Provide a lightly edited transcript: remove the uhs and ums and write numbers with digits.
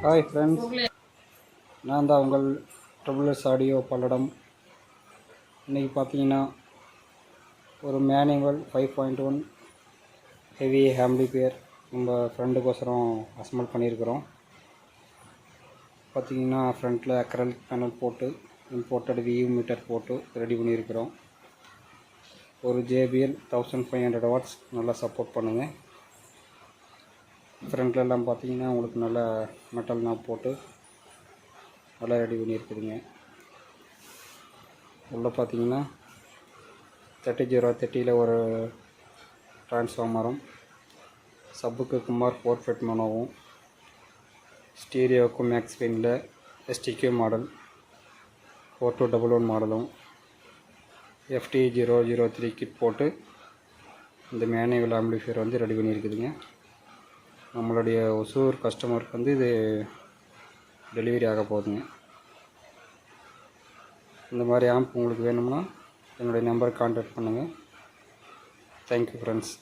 Hi friends, நான் தான் உங்கள் ட்ரிபிள்எஸ் ஆடியோ பல்லடம். இன்றைக்கி பார்த்தீங்கன்னா ஒரு மேனுவல் 5.1 ஹெவி ஆம்பிளிஃபையர் நம்ம ஃப்ரெண்டுக்கோசரம் அசம்பிள் பண்ணியிருக்கிறோம். பார்த்தீங்கன்னா ஃப்ரண்ட்டில் அக்ரலிக் பேனல் போட்டு இம்போர்ட்டட் வியூ மீட்டர் போட்டு ரெடி பண்ணியிருக்கிறோம். ஒரு JBL 1500 வாட்ஸ் நல்லா சப்போர்ட் பண்ணுங்கள். ஃப்ரண்ட்லெல்லாம் பார்த்தீங்கன்னா உங்களுக்கு நல்லா மெட்டல் நாப் போட்டு நல்லா ரெடி பண்ணியிருக்குதுங்க. உள்ளே பார்த்தீங்கன்னா 3030 ஒரு டிரான்ஸ்ஃபார்மரும், சப்புக்கு குமார் 4 ஃபெட் மோனோவும், ஸ்டீரியோவுக்கும் மேக்ஸ் பெயினில் STQ மாடல் 4211 மாடலும், FT003 கிட் போட்டு இந்த மேனுவல் ஆம்பிளிஃபையர் வந்து ரெடி பண்ணியிருக்குதுங்க. நம்மளுடைய ஒசூர் கஸ்டமருக்கு வந்து இது டெலிவரி ஆக போகுதுங்க. இந்த மாதிரி ஆம்ப் உங்களுக்கு வேணும்னா என்னுடைய நம்பருக்கு கான்டாக்ட் பண்ணுங்கள். Thank you friends.